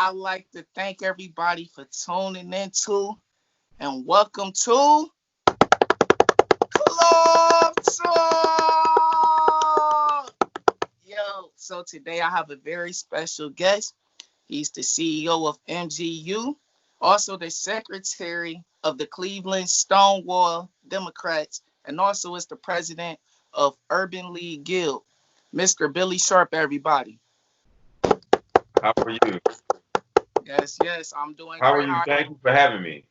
I'd like to thank everybody for tuning into and welcome to Club Talk. Yo, so today I have a very special guest. He's the CEO of MGU, also the secretary of the Cleveland Stonewall Democrats, and also is the president of Urban League Guild, Mr. Billy Sharp, everybody. How are you? Yes, I'm doing How are great. you? Thank you for having me.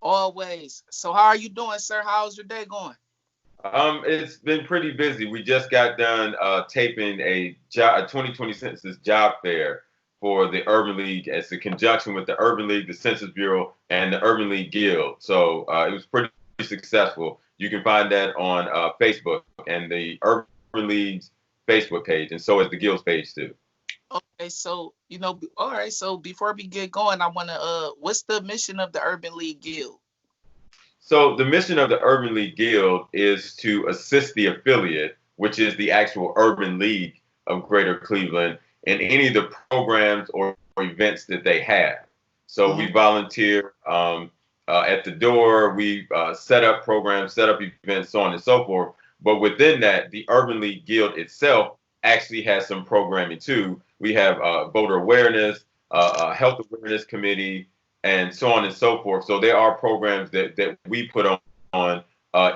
Always. So how are you doing, sir? How's your day going? It's been pretty busy. We just got done taping a 2020 census job fair for the Urban League. It's a conjunction with the Urban League, the Census Bureau, and the Urban League Guild. So it was pretty successful. You can find that on Facebook and the Urban League's Facebook page, and so is the Guild's page too. Okay, so all right. So before we get going, I wanna what's the mission of the Urban League Guild? So the mission of the Urban League Guild is to assist the affiliate, which is the actual Urban League of Greater Cleveland, in any of the programs or events that they have. So we Hmm. volunteer at the door, we set up programs, set up events, so on and so forth. But within that, the Urban League Guild itself actually has some programming too. We have voter awareness, a health awareness committee, and so on and so forth. So there are programs that we put on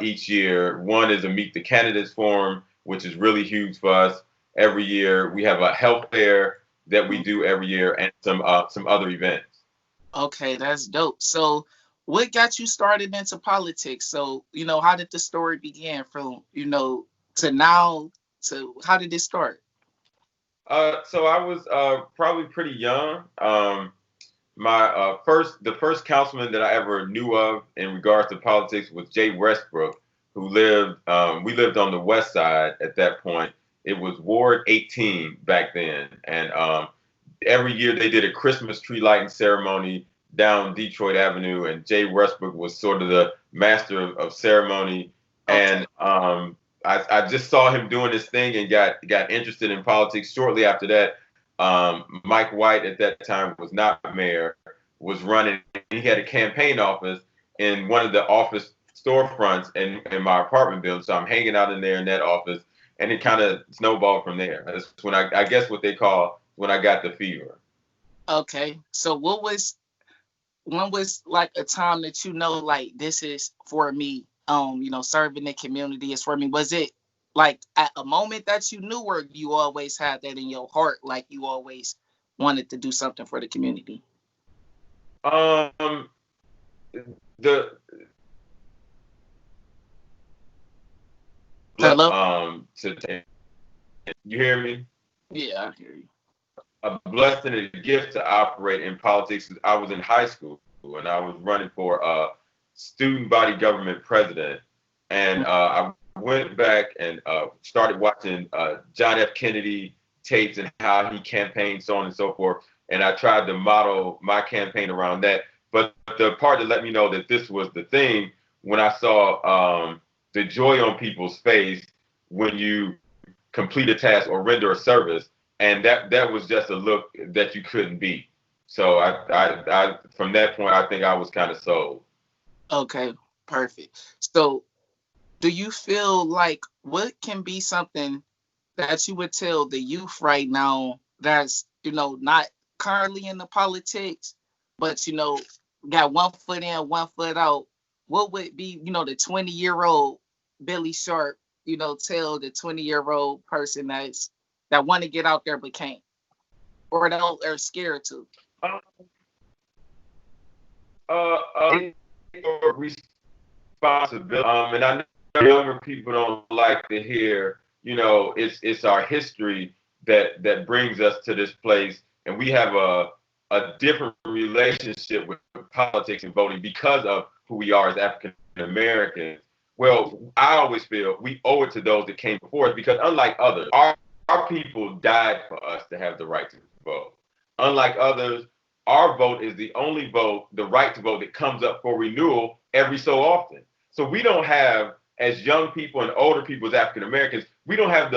each year. One is a Meet the Candidates Forum, which is really huge for us every year. We have a health fair that we do every year, and some other events. Okay, that's dope. So what got you started into politics? So, how did the story begin from, to now to how did it start? So I was probably pretty young. The first councilman that I ever knew of in regards to politics was Jay Westbrook, who lived. We lived on the west side at that point. It was Ward 18 back then, and every year they did a Christmas tree lighting ceremony down Detroit Avenue, and Jay Westbrook was sort of the master of ceremony. Okay. And I just saw him doing this thing and got interested in politics. Shortly after that, Mike White at that time was not mayor, was running. He had a campaign office in one of the office storefronts in my apartment building. So I'm hanging out in there in that office, and it kind of snowballed from there. That's when I guess what they call when I got the fever. Okay. So what was when was like a time that like this is for me, serving the community is for me? Was it like at a moment that you knew, or you always had that in your heart, like you always wanted to do something for the community? Um, the Hello? to you hear me? Yeah, I hear you. A blessing and a gift to operate in politics. I was in high school and I was running for student body government president, and I went back and started watching John F. Kennedy tapes and how he campaigned, so on and so forth. And I tried to model my campaign around that. But the part that let me know that this was the thing when I saw the joy on people's face when you complete a task or render a service, and that was just a look that you couldn't beat. So I from that point I think I was kind of sold. Okay, perfect. So do you feel like what can be something that you would tell the youth right now that's, not currently in the politics, but, got one foot in, one foot out? What would be, the 20-year-old Billy Sharp, tell the 20-year-old person that want to get out there but can't, or don't, are scared to? Uh, responsibility. And I know younger people don't like to hear, it's our history that brings us to this place, and we have a different relationship with politics and voting because of who we are as African Americans. Well, I always feel we owe it to those that came before us because unlike others, our people died for us to have the right to vote. Unlike others, our vote is the only vote, the right to vote that comes up for renewal every so often. So we don't have, as young people and older people, as African Americans, we don't have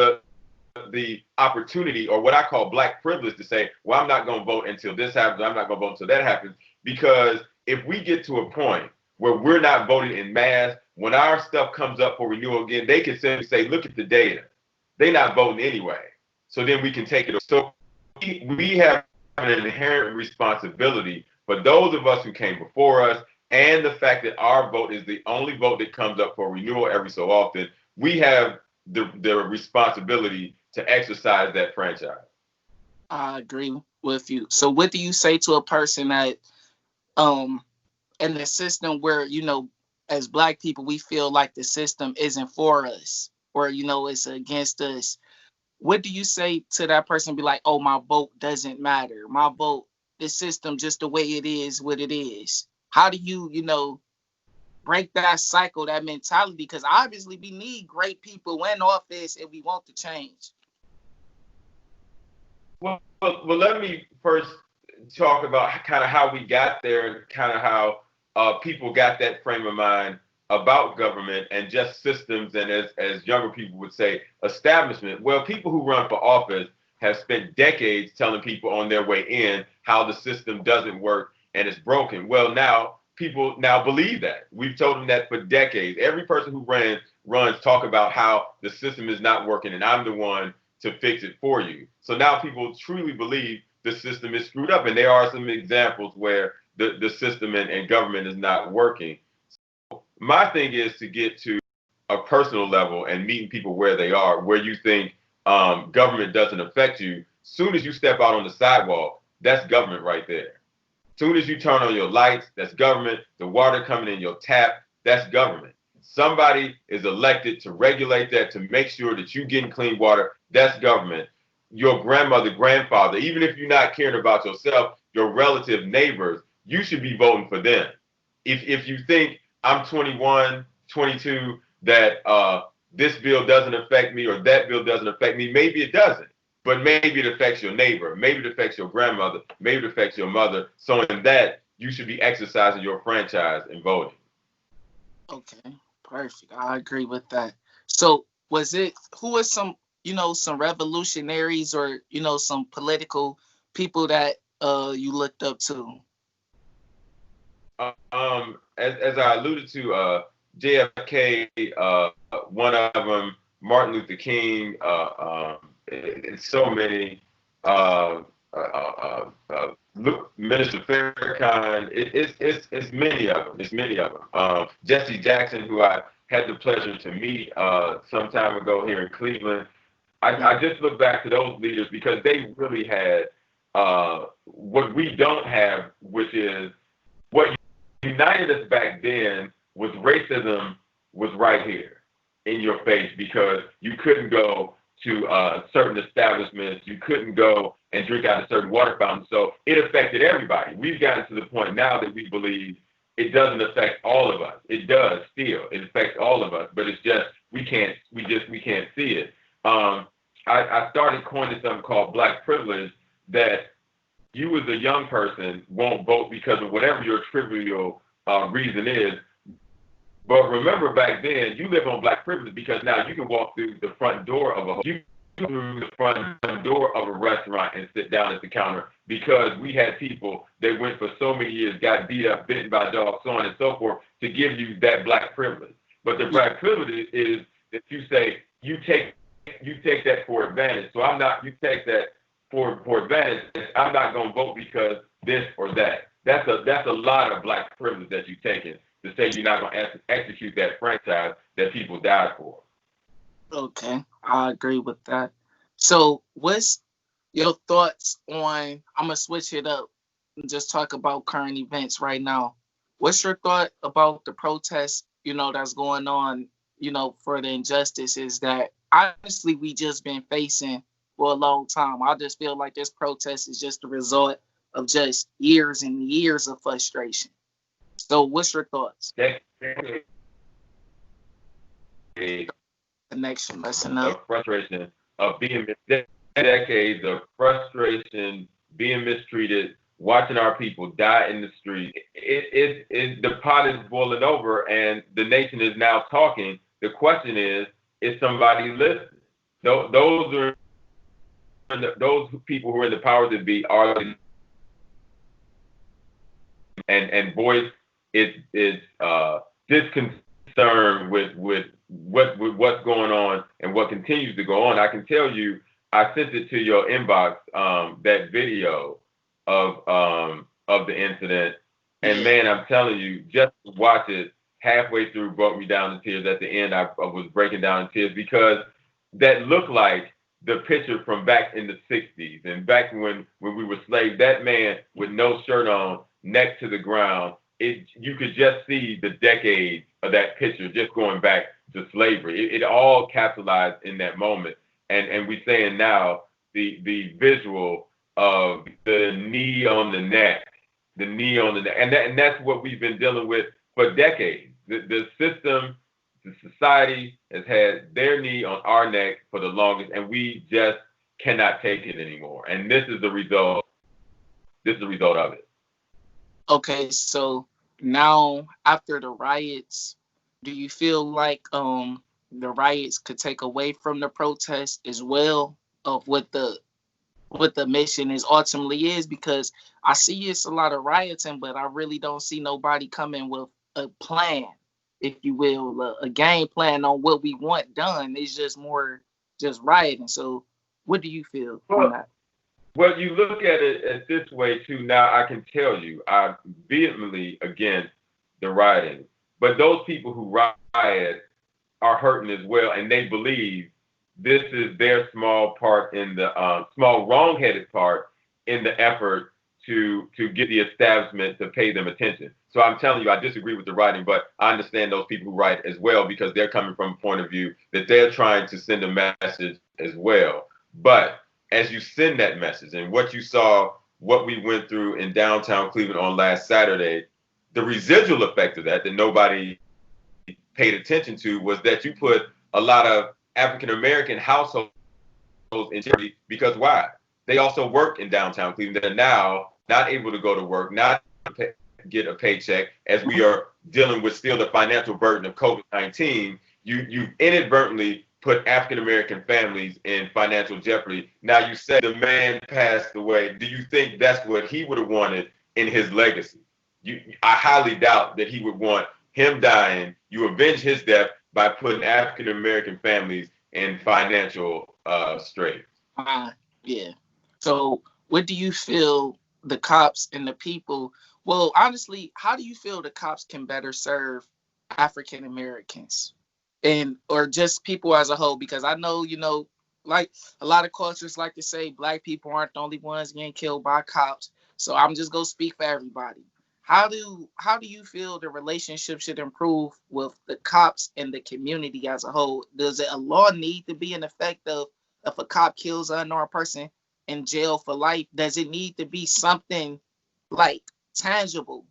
the opportunity, or what I call black privilege, to say, well, I'm not going to vote until this happens. I'm not going to vote until that happens. Because if we get to a point where we're not voting in mass, when our stuff comes up for renewal again, they can simply say, look at the data. They're not voting anyway. So then we can take it. So we have an inherent responsibility for those of us who came before us, and the fact that our vote is the only vote that comes up for renewal every so often. We have the responsibility to exercise that franchise. I agree with you. So what do you say to a person that in the system where, as black people, we feel like the system isn't for us, or, it's against us? What do you say to that person? Be like, oh, my vote doesn't matter. My vote, the system, just the way it is, what it is. How do you, break that cycle, that mentality? Because obviously we need great people in office and we want to change. Well, let me first talk about kind of how we got there, and kind of how people got that frame of mind about government and just systems, and as younger people would say, establishment. Well, people who run for office have spent decades telling people on their way in how the system doesn't work and it's broken. Well, now people now believe that. We've told them that for decades. Every person who runs talk about how the system is not working and I'm the one to fix it for you. So now people truly believe the system is screwed up. And there are some examples where the system and government is not working. So my thing is to get to a personal level and meeting people where they are, where you think government doesn't affect you. Soon as you step out on the sidewalk, that's government right there. Soon as you turn on your lights, that's government. The water coming in your tap, that's government. Somebody is elected to regulate that, to make sure that you're getting clean water, that's government. Your grandmother, grandfather, even if you're not caring about yourself, your relative, neighbors, you should be voting for them. If you think I'm 21, 22, that this bill doesn't affect me or that bill doesn't affect me, maybe it doesn't. But maybe it affects your neighbor, maybe it affects your grandmother, maybe it affects your mother. So in that, you should be exercising your franchise and voting. Okay, perfect. I agree with that. So who was some revolutionaries, or, some political people that you looked up to? As I alluded to, JFK, one of them, Martin Luther King, and so many, uh, uh, Minister Farrakhan. It's many of them. It's many of them. Jesse Jackson, who I had the pleasure to meet some time ago here in Cleveland. I just look back to those leaders because they really had what we don't have, which is what united us back then was racism was right here in your face, because you couldn't go to certain establishments, you couldn't go and drink out of certain water fountains. So it affected everybody. We've gotten to the point now that we believe it doesn't affect all of us. It does still. It affects all of us, but it's just we can't see it. I started coining something called black privilege, that you as a young person won't vote because of whatever your trivial reason is. But remember, back then, you live on black privilege because now you can walk through the front door of a restaurant and sit down at the counter, because we had people that went for so many years, got beat up, bitten by dogs, so on and so forth, to give you that black privilege. But the black privilege is that you say you take that for advantage. So you take that for advantage. I'm not going to vote because this or that. That's a lot of black privilege that you've taken, to say you're not going to execute that franchise that people died for. Okay, I agree with that. So what's your thoughts on, I'm going to switch it up and just talk about current events right now. What's your thought about the protests, that's going on, for the injustices that honestly we just been facing for a long time? I just feel like this protest is just a result of just years and years of frustration. So what's your thoughts? Connection messing up. Frustration of being decades of frustration, being mistreated, watching our people die in the street. The pot is boiling over, and the nation is now talking. The question is somebody listening? Those are those people who are in the powers that be are and voice is disconcern with what's going on and what continues to go on. I can tell you, I sent it to your inbox, that video of the incident, and Yeah. man, I'm telling you, just to watch it halfway through brought me down to tears. At the end, I was breaking down in tears because that looked like the picture from back in the 60s and back when we were slaves. That man with no shirt on, neck to the ground, you could just see the decades of that picture just going back to slavery. It all capitalized in that moment. And we saying now the visual of the knee on the neck, the knee on the neck, and that's what we've been dealing with for decades. The system, the society has had their knee on our neck for the longest, and we just cannot take it anymore. And this is the result. This is the result of it. Okay, so now after the riots, do you feel like the riots could take away from the protest as well of what the mission is ultimately is? Because I see it's a lot of rioting, but I really don't see nobody coming with a plan, if you will, a game plan on what we want done. It's just more just rioting. So what do you feel on Well, that? well, you look at it as this way too. Now I can tell you, I'm vehemently against the rioting, but those people who riot are hurting as well, and they believe this is their small part in the small wrong-headed part in the effort to get the establishment to pay them attention. So I'm telling you, I disagree with the writing, but I understand those people who write as well because they're coming from a point of view that they're trying to send a message as well. But as you send that message and what you saw, what we went through in downtown Cleveland on last Saturday, the residual effect of that nobody paid attention to was that you put a lot of African American households in jeopardy because why? They also work in downtown Cleveland. They're now not able to go to work, not get a paycheck, as we are dealing with still the financial burden of COVID-19. You inadvertently put African American families in financial jeopardy. Now you say the man passed away. Do you think that's what he would have wanted in his legacy? I highly doubt that he would want him dying. You avenge his death by putting African American families in financial straits. Uh, yeah. So, what do you feel the cops and the people? Well, honestly, how do you feel the cops can better serve African Americans and or just people as a whole? Because I know, like a lot of cultures like to say black people aren't the only ones getting killed by cops. So I'm just gonna speak for everybody. How do you feel the relationship should improve with the cops and the community as a whole? Does a law need to be in effect of if a cop kills an unarmed person in jail for life? Does it need to be something like tangible?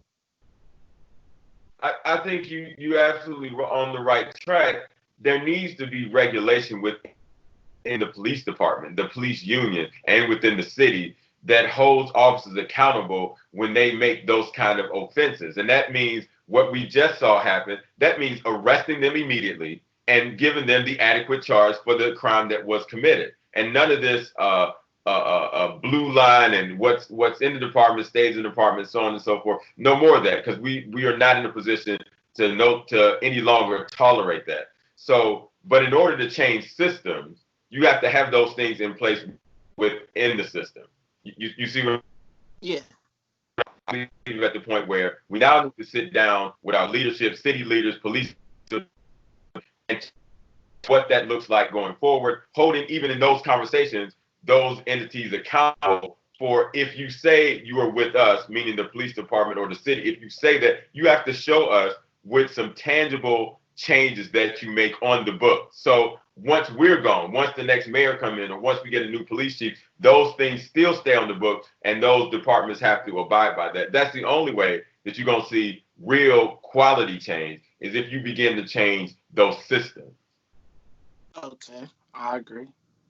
I think you absolutely were on the right track. There needs to be regulation within the police department, the police union, and within the city that holds officers accountable when they make those kind of offenses. And that means what we just saw happen. That means arresting them immediately and giving them the adequate charge for the crime that was committed. And none of this blue line and what's in the department stays in the department, so on and so forth. No more of that because we are not in a position to any longer tolerate that. So, but in order to change systems, you have to have those things in place within the system. You see what Yeah. I'm at the point where we now need to sit down with our leadership, city leaders, police, and what that looks like going forward, holding even in those conversations, those entities accountable for if you say you are with us, meaning the police department or the city, if you say that, you have to show us with some tangible changes that you make on the book. So once we're gone, once the next mayor come in, or once we get a new police chief, those things still stay on the book, and those departments have to abide by that. That's the only way that you're going to see real quality change is if you begin to change those systems. Okay. I agree.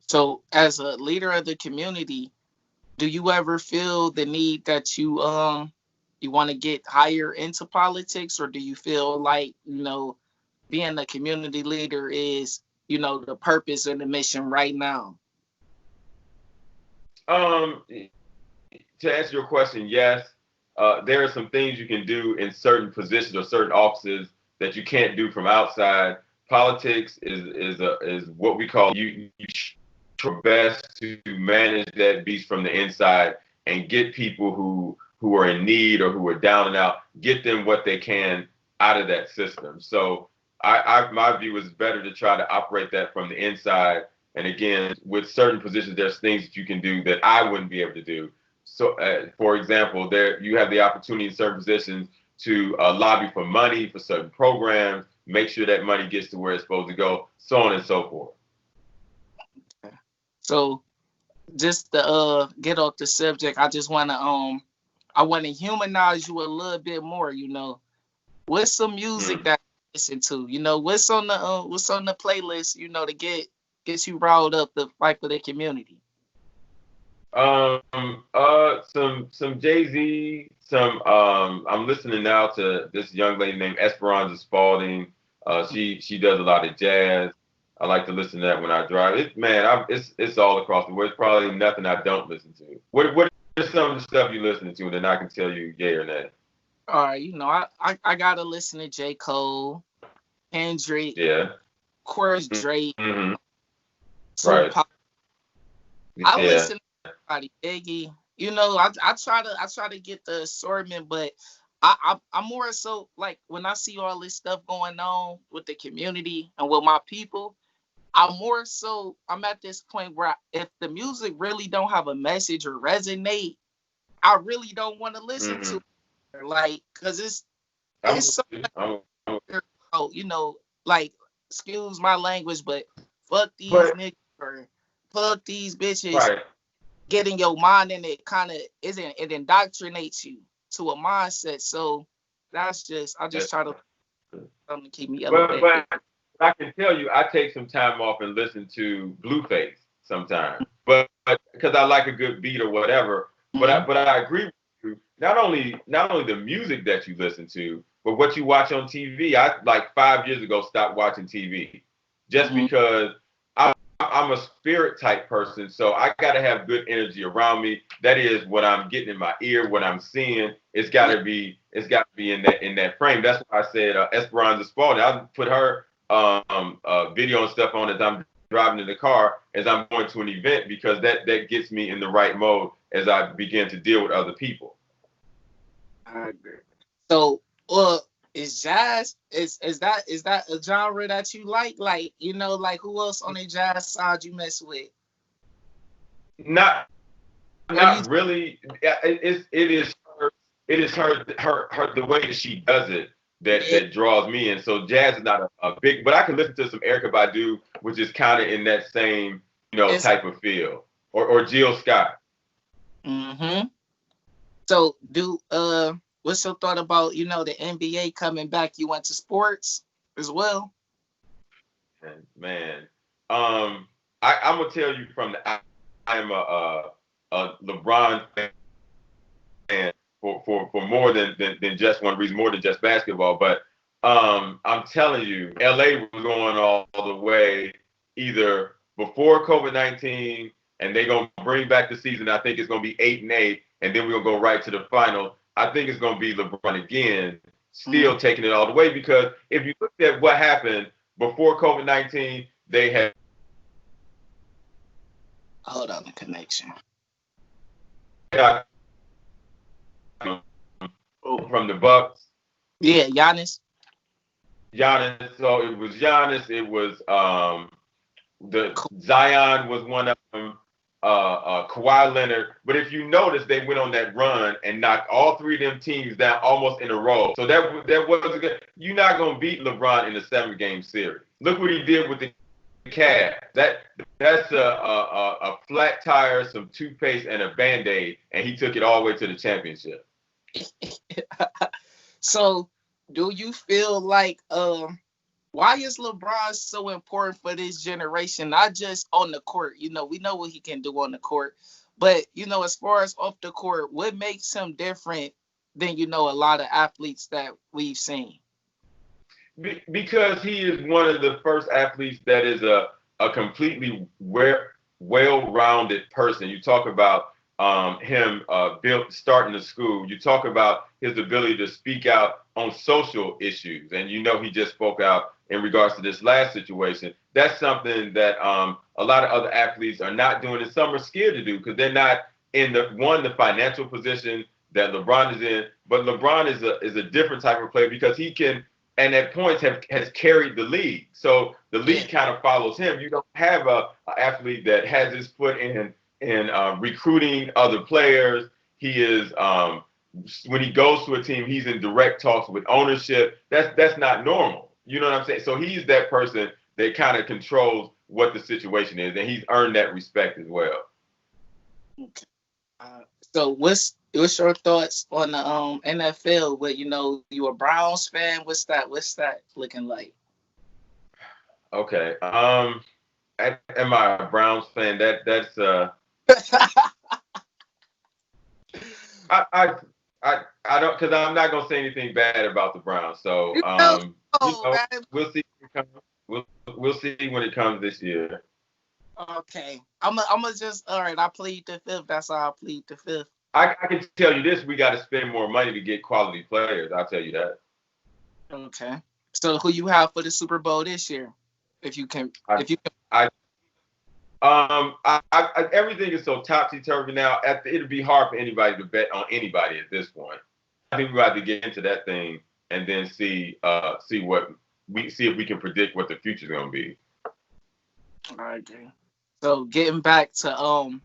So, as a leader of the community, do you ever feel the need that you want to get higher into politics, or do you feel like being a community leader is the purpose and the mission right now? To answer your question, yes. There are some things you can do in certain positions or certain offices that you can't do from outside. Politics is what we call you try your best to manage that beast from the inside and get people who are in need or who are down and out, get them what they can out of that system. So my view is better to try to operate that from the inside. And again, with certain positions, there's things that you can do that I wouldn't be able to do. So, for example, there you have the opportunity in certain positions to lobby for money for certain programs, make sure that money gets to where it's supposed to go, so on and so forth. So just to get off the subject, I wanna humanize you a little bit more, What's some music that you listen to? What's on the playlist, to get you riled up to fight for the community? Some Jay-Z, I'm listening now to this young lady named Esperanza Spalding. She does a lot of jazz. I like to listen to that when I drive. It's all across the world. It's probably nothing I don't listen to. What is some of the stuff you listen to, and then I can tell you yay or nay. All right, I gotta listen to J. Cole, Kendrick, Yeah. of course Drake, Mm-hmm. Right. Tupac. I Yeah. listen to everybody, Iggy. I try to get the assortment, but I'm more so like when I see all this stuff going on with the community and with my people. I'm at this point where if the music really don't have a message or resonate, I really don't want to listen Mm-hmm. to it. Like, cause I'm it's so with you. I'm oh, like, excuse my language, but fuck these but niggas or fuck these bitches. right. Getting your mind in it kind of isn't it indoctrinates you to a mindset. So I just try to something to keep me elevated. But I can tell you, I take some time off and listen to Blueface sometimes, but because I like a good beat or whatever. Mm-hmm. But I agree with you. Not only the music that you listen to, but what you watch on TV. I like 5 years ago stopped watching TV just Mm-hmm. because I'm a spirit type person, so I got to have good energy around me. That is what I'm getting in my ear, what I'm seeing. Yeah. It's got to be in that frame. That's why I said Esperanza Spalding. I put her video and stuff on as I'm driving in the car as I'm going to an event because that gets me in the right mode as I begin to deal with other people. I agree. So, is jazz is that a genre that you like? Like, like who else on the jazz side you mess with? Not Or you? not really. It is her the way that she does it Yeah. that draws me in. So jazz is not a big, but I can listen to some Erica Badu, which is kind of in that same It's type of feel, or Jill Scott. mm-hmm. So what's your thought about the NBA coming back? You went to sports as well. And man, I'm gonna tell you I am a LeBron fan for more than just one reason, more than just basketball. But I'm telling you, LA was going all the way either before COVID-19, and they're gonna bring back the season. I think it's gonna be 8-8, and then we're gonna go right to the final. I think it's gonna be LeBron again, Mm. still taking it all the way because if you look at what happened before COVID-19, they had Hold on, the connection. Oh, from the Bucks. yeah, Giannis. Giannis. So it was Giannis. It was the Zion was one of them. Kawhi Leonard. But if you notice, they went on that run and knocked all three of them teams down almost in a row. So that was a good. You're not gonna beat LeBron in a 7-game series. Look what he did with the Cavs. That's a flat tire, some toothpaste, and a Band-Aid, and he took it all the way to the championship. So, do you feel like why is LeBron so important for this generation? Not just on the court, we know what he can do on the court, but as far as off the court, what makes him different than a lot of athletes that we've seen? Because he is one of the first athletes that is a completely well-rounded person. You talk about him starting the school. You talk about his ability to speak out on social issues, and he just spoke out in regards to this last situation. That's something that a lot of other athletes are not doing, and some are scared to do because they're not in the financial position that LeBron is in. But LeBron is a different type of player because he can, and at points has carried the league. So the league kind of follows him. You don't have a athlete that has his foot in recruiting other players. He is when he goes to a team, he's in direct talks with ownership. That's not normal. You know what I'm saying? So he's that person that kind of controls what the situation is, and he's earned that respect as well. Okay. So what's your thoughts on the NFL? But you a Browns fan. What's that looking like? Okay. Am I a Browns fan? That's I I don't, because I'm not gonna say anything bad about the Browns. So Man. we'll see. We'll see when it comes this year. Okay. I'm just all right. I plead the fifth. That's all I plead the fifth. I can tell you this: we got to spend more money to get quality players. I'll tell you that. Okay. So who you have for the Super Bowl this year? If you can. Everything is so topsy turvy now. It'd be hard for anybody to bet on anybody at this point. I think we have to get into that thing and then see if we can predict what the future's gonna be. I agree. So getting back to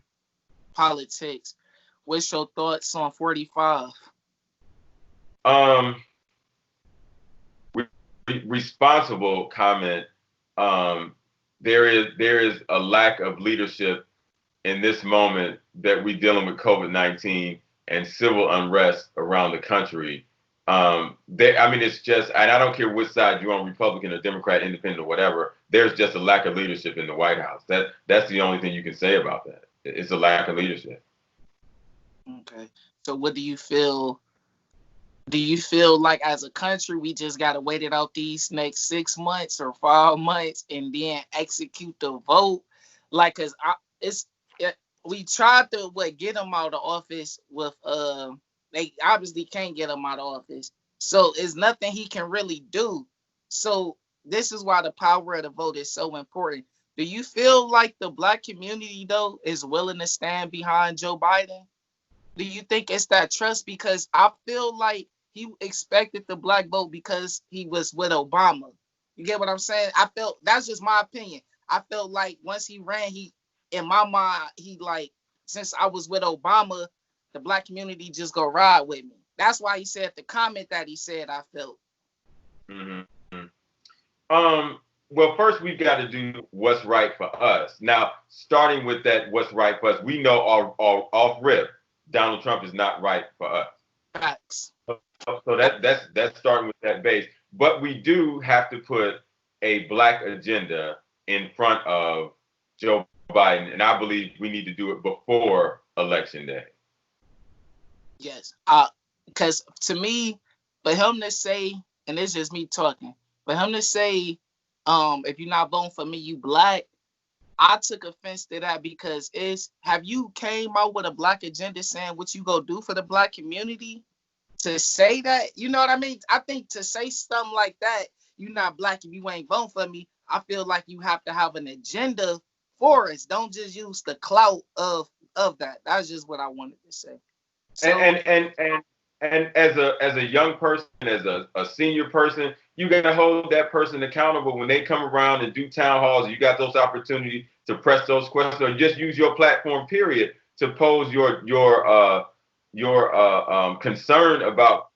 politics, what's your thoughts on 45? Responsible comment. There is a lack of leadership in this moment that we're dealing with COVID-19 and civil unrest around the country. It's just, and I don't care which side you're on, Republican or Democrat, Independent or whatever. There's just a lack of leadership in the White House. That's the only thing you can say about that. It's a lack of leadership. Okay. So what do you feel? Do you feel like as a country we just gotta wait it out these next 6 months or 5 months and then execute the vote? Like, cause we tried to get them out of office with they obviously can't get him out of office. So it's nothing he can really do. So this is why the power of the vote is so important. Do you feel like the black community though is willing to stand behind Joe Biden? Do you think it's that trust? Because I feel like he expected the black vote because he was with Obama. You get what I'm saying? I felt that's just my opinion. I felt like once he ran, in my mind, since I was with Obama, the black community just go ride with me. That's why he said the comment that he said, I felt. Mm-hmm. Well, first we've got to do what's right for us. Now, starting with that, what's right for us, we know off rip, Donald Trump is not right for us. Facts. So that's starting with that base. But we do have to put a black agenda in front of Joe Biden, and I believe we need to do it before Election Day. Yes. Because to me, for him to say, and it's just me talking, for him to say, if you're not voting for me, you black, I took offense to that because have you came out with a black agenda saying what you go do for the black community? To say that, you know what I mean? I think to say something like that, you're not black if you ain't voting for me, I feel like you have to have an agenda for us. Don't just use the clout of that. That's just what I wanted to say. So, and as a young person, as a senior person, you got to hold that person accountable when they come around and do town halls. You got those opportunities to press those questions, or just use your platform, period, to pose your concern about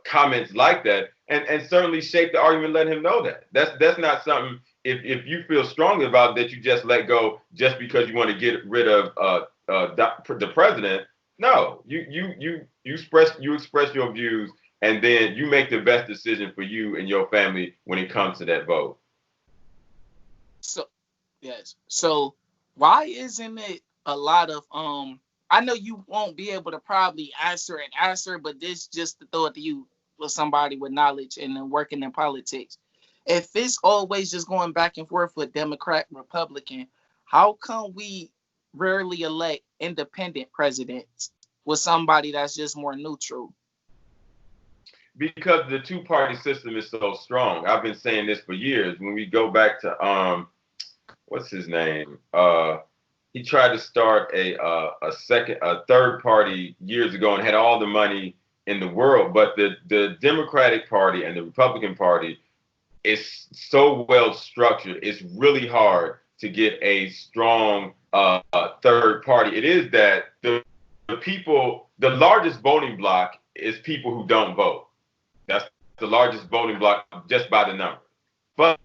comments like that, and certainly shape the argument, let him know that that's not something, if you feel strongly about that, you just let go just because you want to get rid of the president. No, you express your views, and then you make the best decision for you and your family when it comes to that vote. So yes. So why isn't it a lot of I know you won't be able to probably answer, but this just to throw it to you for somebody with knowledge and then working in politics. If it's always just going back and forth with Democrat, Republican, how come we rarely elect independent presidents with somebody that's just more neutral? Because the two-party system is so strong. I've been saying this for years. When we go back to what's his name? He tried to start a third party years ago and had all the money in the world, but the Democratic Party and the Republican Party is so well structured. It's really hard to get a strong third party. It is that the people, the largest voting block is people who don't vote. That's the largest voting block just by the number. But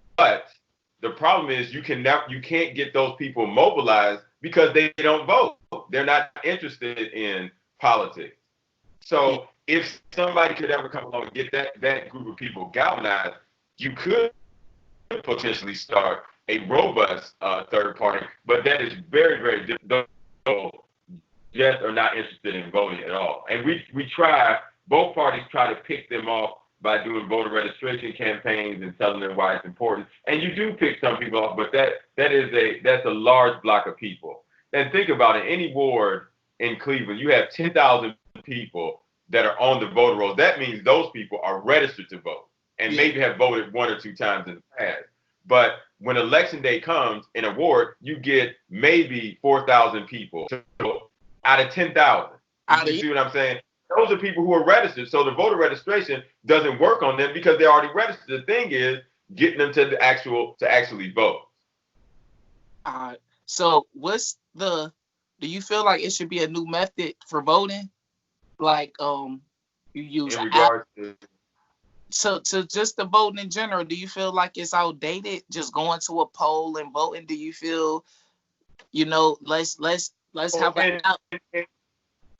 the problem is you can't get those people mobilized because they don't vote. They're not interested in politics. Yeah. So if somebody could ever come along and get that group of people galvanized, you could potentially start a robust third party. But that is very, very difficult. Just are not interested in voting at all. And both parties try to pick them off by doing voter registration campaigns and telling them why it's important. And you do pick some people off, but that's a large block of people. And think about it, any ward in Cleveland, you have 10,000 people that are on the voter rolls. That means those people are registered to vote and maybe have voted one or two times in the past. But when election day comes in a ward, you get maybe 4,000 people to vote out of 10,000. You see what I'm saying? Those are people who are registered. So the voter registration doesn't work on them because they're already registered. The thing is getting them to actually vote. So do you feel like it should be a new method for voting? Like you use in an app regards to to just the voting in general. Do you feel like it's outdated just going to a poll and voting? Do you feel, let's have an app?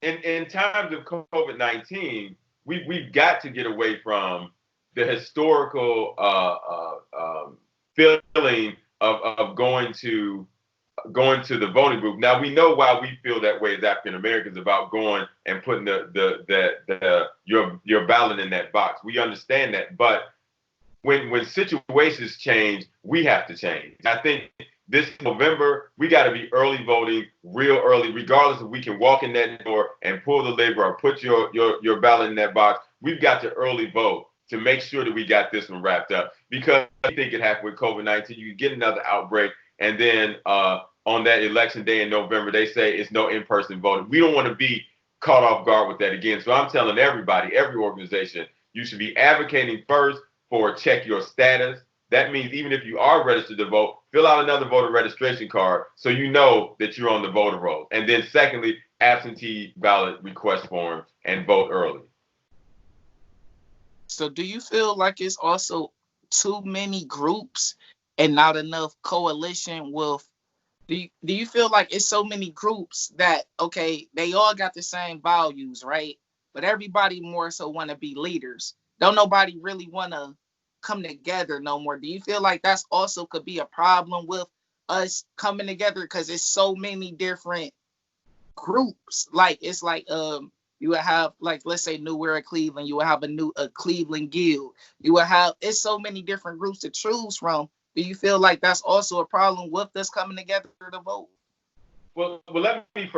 in times of COVID-19, we've got to get away from the historical feeling of going to the voting booth. Now we know why we feel that way as African Americans about going and putting your ballot in that box. We understand that, but when situations change, we have to change. I think this November we got to be early voting, real early, regardless if we can walk in that door and pull the lever or put your ballot in that box. We've got to early vote to make sure that we got this one wrapped up, because I think it happened with COVID-19. You get another outbreak, and then on that election day in November, they say it's no in-person voting. We don't want to be caught off guard with that again. So I'm telling everybody, every organization, you should be advocating first for check your status. That means even if you are registered to vote, fill out another voter registration card so you know that you're on the voter roll. And then secondly, absentee ballot request form and vote early. So do you feel like it's also too many groups and not enough coalition with? Do you feel like it's so many groups that, okay, they all got the same values, right? But everybody more so want to be leaders. Don't nobody really want to come together no more. Do you feel like that's also could be a problem with us coming together because it's so many different groups? Like it's like you would have, like, let's say New Era Cleveland, you would have a Cleveland Guild. You would have, it's so many different groups to choose from. Do you feel like that's also a problem with us coming together to vote? Well, let me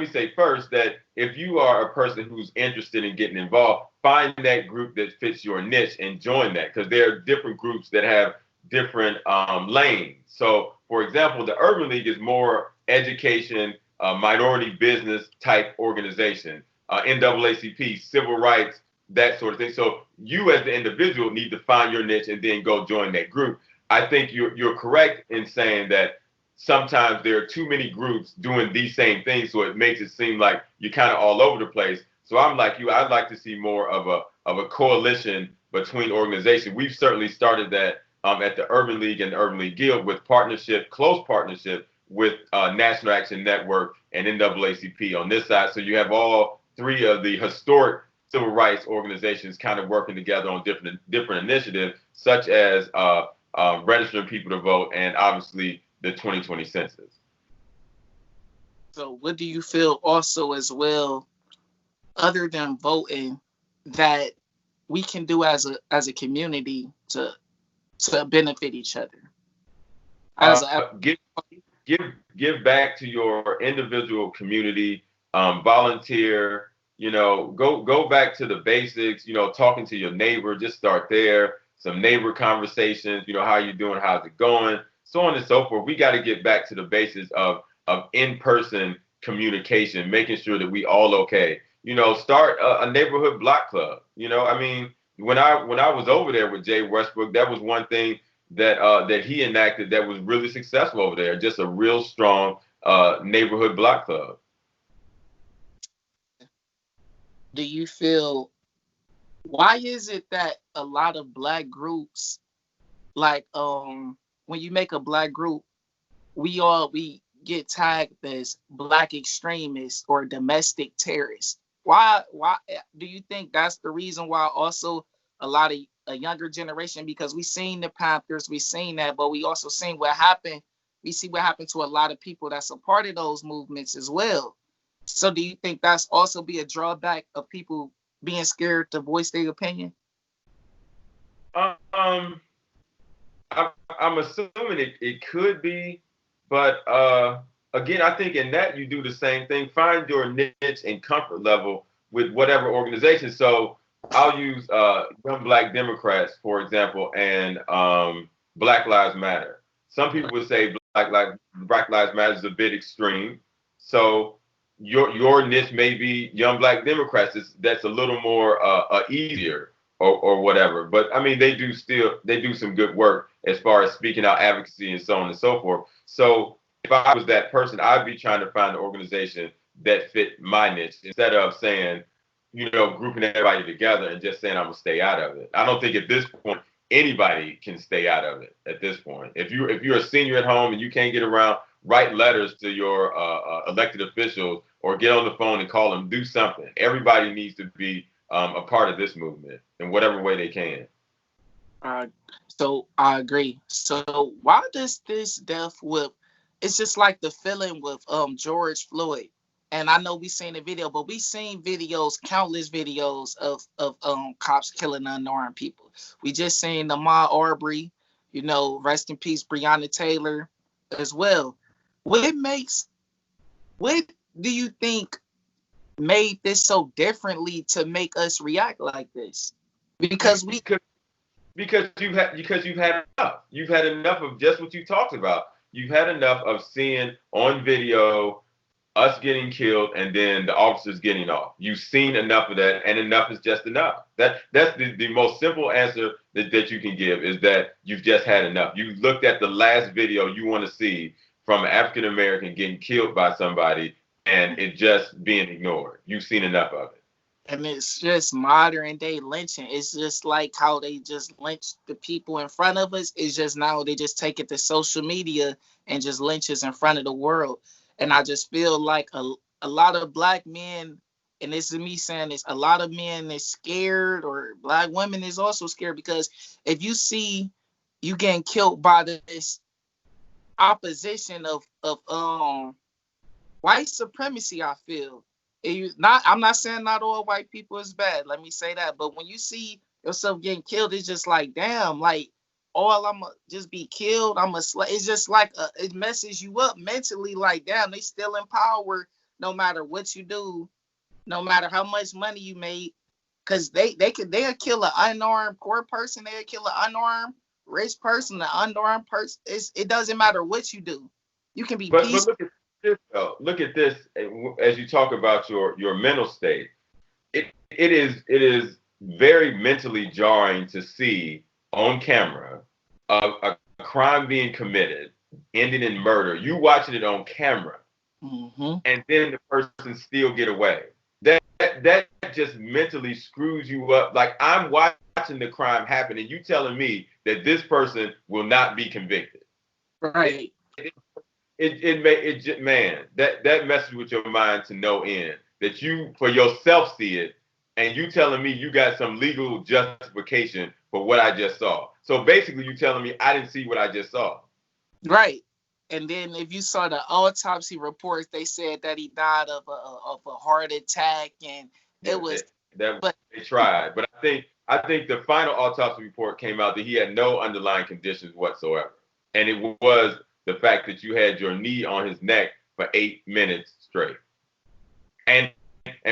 say first that if you are a person who's interested in getting involved, find that group that fits your niche and join that, because there are different groups that have different lanes. So, for example, the Urban League is more education, minority business type organization. NAACP, civil rights, that sort of thing. So you as the individual need to find your niche and then go join that group. I think you're correct in saying that sometimes there are too many groups doing these same things, so it makes it seem like you're kind of all over the place. So I'm like you, I'd like to see more of a coalition between organizations. We've certainly started that at the Urban League and the Urban League Guild with close partnership with National Action Network and NAACP on this side. So you have all three of the historic civil rights organizations kind of working together on different initiatives, such as registering people to vote and obviously the 2020 census. So what do you feel also as well, other than voting, that we can do as a community to benefit each other? give back to your individual community, volunteer, go back to the basics, talking to your neighbor, just start there, some neighbor conversations, how you doing, how's it going, so on and so forth. We got to get back to the basis of in-person communication, making sure that we all okay. Start a neighborhood block club. I mean, when I was over there with Jay Westbrook, that was one thing that he enacted that was really successful over there. Just a real strong neighborhood block club. Do you feel, why is it that a lot of black groups, like when you make a black group, we get tagged as black extremists or domestic terrorists? Why do you think that's the reason why also a lot of a younger generation, because we seen the Panthers, we seen that, but we also seen what happened. We see what happened to a lot of people that's a part of those movements as well. So do you think that's also be a drawback of people being scared to voice their opinion? Um, I'm assuming it could be, but again, I think in that you do the same thing. Find your niche and comfort level with whatever organization. So I'll use Young Black Democrats, for example, and Black Lives Matter. Some people would say Black Lives Matter is a bit extreme. So your niche may be Young Black Democrats. That's a little more easier or whatever. But I mean, they do some good work as far as speaking out advocacy and so on and so forth. So if I was that person, I'd be trying to find an organization that fit my niche instead of saying, grouping everybody together and just saying I'm gonna stay out of it. I don't think at this point anybody can stay out of it at this point. If you're a senior at home and you can't get around, write letters to your elected officials or get on the phone and call them. Do something. Everybody needs to be a part of this movement in whatever way they can. Uh, so I agree. So why does this death with, it's just like the feeling with George Floyd. And I know we seen the video, but we seen videos, countless videos of cops killing unarmed people. We just seen the Ahmaud Arbery, rest in peace, Breonna Taylor as well. What makes, what do you think made this so differently to make us react like this? Because we Because you've had enough. You've had enough of just what you talked about. You've had enough of seeing on video us getting killed and then the officers getting off. You've seen enough of that, and enough is just enough. That's the most simple answer that you can give, is that you've just had enough. You looked at the last video you want to see from an African American getting killed by somebody and it just being ignored. You've seen enough of it. and it's just modern day lynching. It's just like how they just lynch the people in front of us. It's just now they just take it to social media and just lynch us in front of the world. And I just feel like a lot of black men, and this is me saying this, a lot of men is scared, or black women is also scared, because if you see you getting killed by this opposition of white supremacy, I feel. I'm not saying not all white people is bad. Let me say that. But when you see yourself getting killed, it's just like, damn, like, all I'ma just be killed. It's just like it messes you up mentally. Like, damn, they still in power no matter what you do, no matter how much money you made. Cause they'll kill an unarmed poor person, they'll kill an unarmed rich person, an unarmed person. It doesn't matter what you do. You can be But peaceful. look at this though. Look at this as you talk about your mental state. It is very mentally jarring to see on camera a crime being committed, ending in murder. You watching it on camera, Mm-hmm. and then the person still get away. That just mentally screws you up. Like, I'm watching the crime happen, and you telling me that this person will not be convicted. Right. Man, that messes with your mind to no end. That you for yourself see it, and you telling me you got some legal justification for what I just saw. So basically, you telling me I didn't see what I just saw. Right. And then if you saw the autopsy reports, they said that he died of a heart attack, and Yeah, it was. that But they tried, but I think the final autopsy report came out that he had no underlying conditions whatsoever, and it was the fact that you had your knee on his neck for 8 minutes straight. And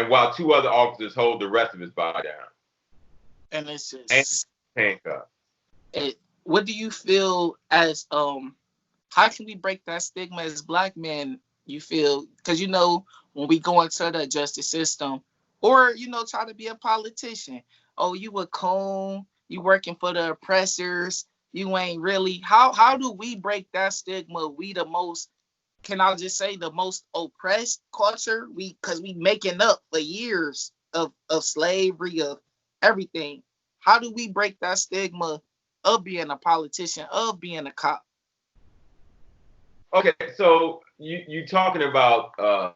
while two other officers hold the rest of his body down. And it's And just handcuffed. what do you feel as how can we break that stigma as black men? You feel, because when we go into the justice system, or try to be a politician, oh, you a coon, you working for the oppressors, you ain't really. How do we break that stigma? We the most, can I just say, the most oppressed culture? Because we making up for years of slavery, of everything. How do we break that stigma of being a politician, of being a cop? Okay, so you talking about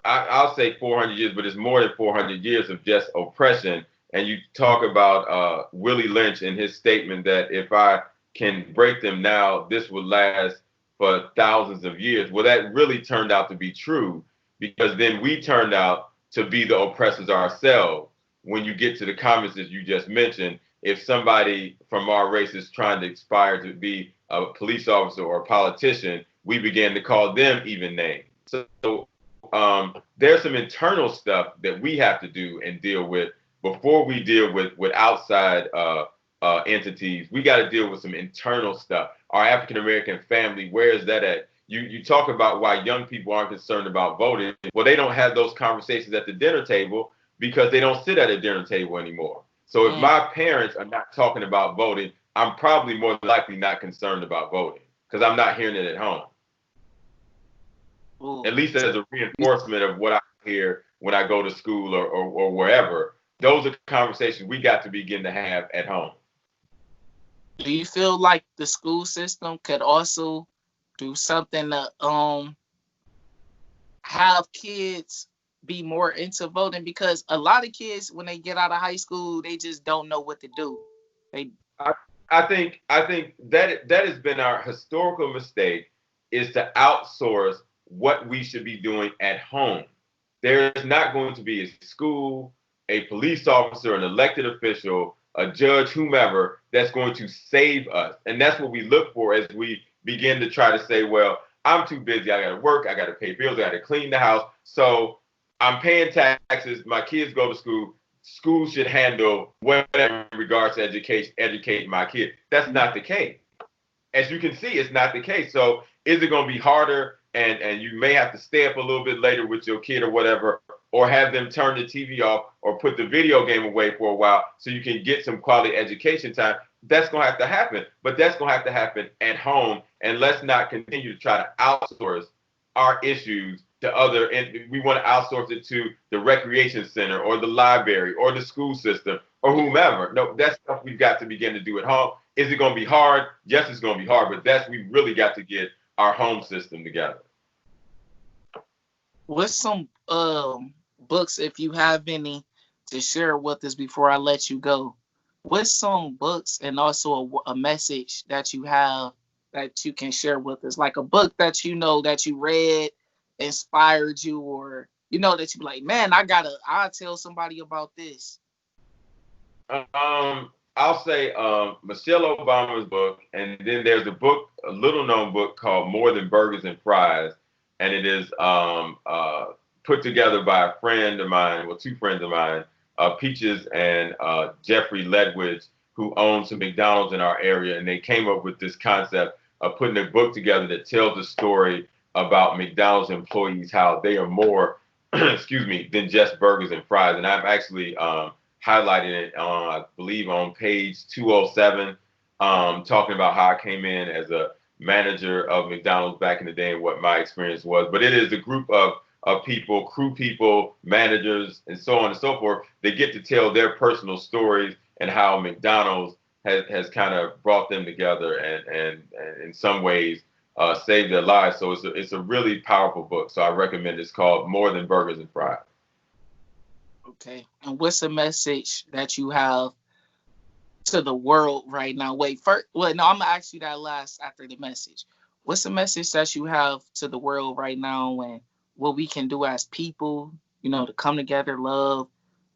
I'll say 400 years, but it's more than 400 years of just oppression. And you talk about Willie Lynch in his statement that if I can break them now, this will last for thousands of years. Well, that really turned out to be true, because then we turned out to be the oppressors ourselves. When you get to the comments that you just mentioned, if somebody from our race is trying to aspire to be a police officer or a politician, we began to call them even names. So there's some internal stuff that we have to do and deal with before we deal with outside entities. We got to deal with some internal stuff. Our African American family, where is that at? You talk about why young people aren't concerned about voting. Well, they don't have those conversations at the dinner table because they don't sit at a dinner table anymore. So if my parents are not talking about voting, I'm probably more likely not concerned about voting because I'm not hearing it at home. Ooh. At least as a reinforcement of what I hear when I go to school or wherever. Those are conversations we got to begin to have at home. Do you feel like the school system could also do something to have kids be more into voting? Because a lot of kids, when they get out of high school, they just don't know what to do. I think that has been our historical mistake, is to outsource what we should be doing at home. There is not going to be a school, a police officer, an elected official, a judge, whomever, that's going to save us. And that's what we look for as we begin to try to say, well, I'm too busy. I got to work. I got to pay bills. I got to clean the house. So I'm paying taxes. My kids go to school. School should handle whatever in regards to educating my kids. That's not the case. As you can see, it's not the case. So is it going to be harder, and you may have to stay up a little bit later with your kid or whatever, or have them turn the TV off or put the video game away for a while so you can get some quality education time? That's going to have to happen, but that's going to have to happen at home. And let's not continue to try to outsource our issues to other, and we want to outsource it to the recreation center or the library or the school system or whomever. No, that's stuff we've got to begin to do at home. Is it going to be hard? Yes, it's going to be hard, but we really got to get our home system together. What's some books, if you have any, to share with us before I let you go? What's some books and also a message that you have that you can share with us? Like a book that that you read, inspired you, or that you be like, man, I'll tell somebody about this. I'll say Michelle Obama's book, and then there's a little known book called More Than Burgers and Fries, and it is put together by a friend of mine, well, two friends of mine, Peaches and Jeffrey Ledwidge, who own some McDonald's in our area, and they came up with this concept of putting a book together that tells the story about McDonald's employees, how they are more, excuse me, than just burgers and fries. And I've actually highlighted it I believe on page 207, talking about how I came in as a manager of McDonald's back in the day and what my experience was. But it is a group of people, crew people, managers, and so on and so forth. They get to tell their personal stories and how McDonald's has kind of brought them together and in some ways saved their lives. So it's a really powerful book. So I recommend it. It's called More Than Burgers and Fries. Okay. And what's a message that you have to the world right now? Wait, first, well, no, I'm gonna ask you that last after the message. What's the message that you have to the world right now, and what we can do as people, to come together, love,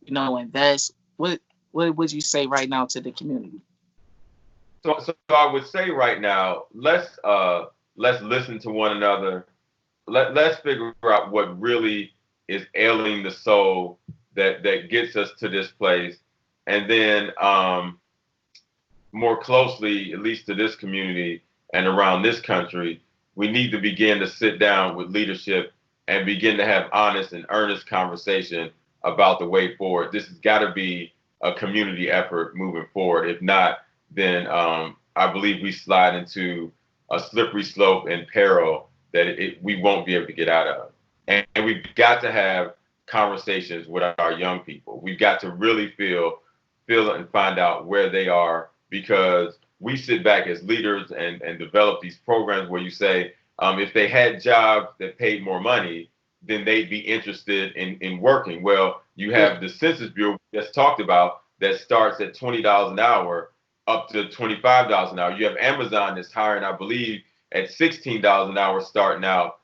invest? What would you say right now to the community? So I would say right now, let's Let's listen to one another. Let's figure out what really is ailing the soul that gets us to this place. And then more closely, at least to this community and around this country, we need to begin to sit down with leadership and begin to have honest and earnest conversation about the way forward. This has got to be a community effort moving forward. If not, then I believe we slide into a slippery slope and peril that we won't be able to get out of. And we've got to have conversations with our young people. We've got to really feel and find out where they are, because we sit back as leaders and develop these programs where you say, if they had jobs that paid more money, then they'd be interested in working. Well, you have the Census Bureau that's talked about that starts at $20 an hour up to $25 an hour. You have Amazon that's hiring, I believe, at $16 an hour starting out.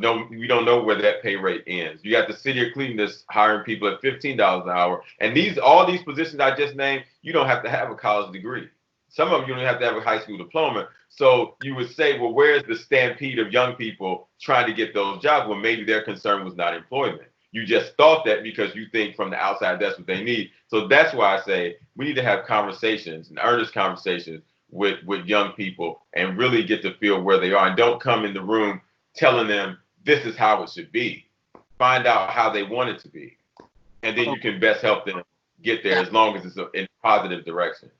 No, we don't know where that pay rate ends. You got the city of Cleveland that's hiring people at $15 an hour. And all these positions I just named, you don't have to have a college degree. Some of them you don't have to have a high school diploma. So you would say, well, where's the stampede of young people trying to get those jobs? Well, maybe their concern was not employment. You just thought that because you think from the outside that's what they need. So that's why I say we need to have conversations and earnest conversations with young people and really get to feel where they are, and don't come in the room telling them this is how it should be. Find out how they want it to be. And then you can best help them get there, as long as it's in a positive direction.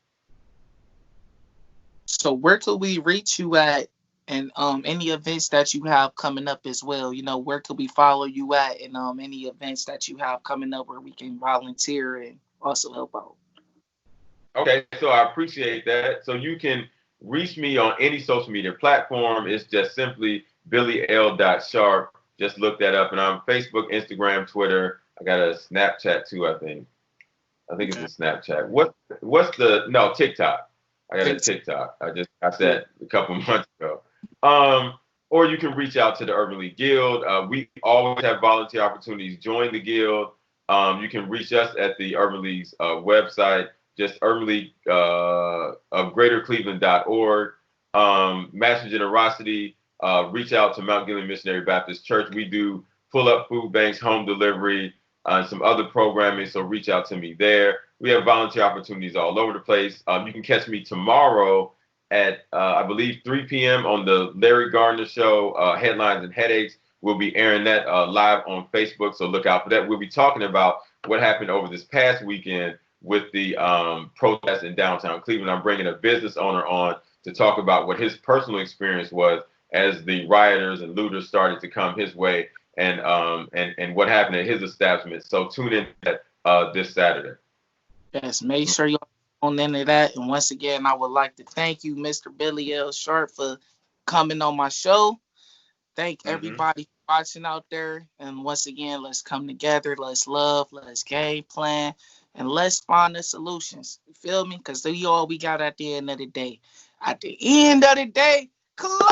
So where could we reach you at, and any events that you have coming up as well? You know, where could we follow you at, and any events that you have coming up where we can volunteer and also help out? Okay, so I appreciate that. So you can reach me on any social media platform. It's just simply BillyL.Sharp. Just look that up. And I'm Facebook, Instagram, Twitter. I got a Snapchat too, I think. I think it's a Snapchat. No, TikTok. I got a TikTok. I just got that a couple months ago. Or you can reach out to the Urban League Guild. We always have volunteer opportunities. Join the Guild. You can reach us at the Urban League's website, just Urban League of GreaterCleveland.org. Master Generosity. Reach out to Mount Gilead Missionary Baptist Church. We do pull-up food banks, home delivery, and some other programming, so reach out to me there. We have volunteer opportunities all over the place. You can catch me tomorrow at, I believe, 3 p.m. on the Larry Gardner Show, Headlines and Headaches. We'll be airing that live on Facebook, so look out for that. We'll be talking about what happened over this past weekend with the protests in downtown Cleveland. I'm bringing a business owner on to talk about what his personal experience was as the rioters and looters started to come his way, and what happened at his establishment. So tune in this Saturday. Yes, make sure you on into that. And once again, I would like to thank you, Mr. Billy L. Sharp, for coming on my show. Thank everybody watching out there. And once again, let's come together. Let's love. Let's game plan. And let's find the solutions. You feel me? Because we all we got at the end of the day. At the end of the day, close.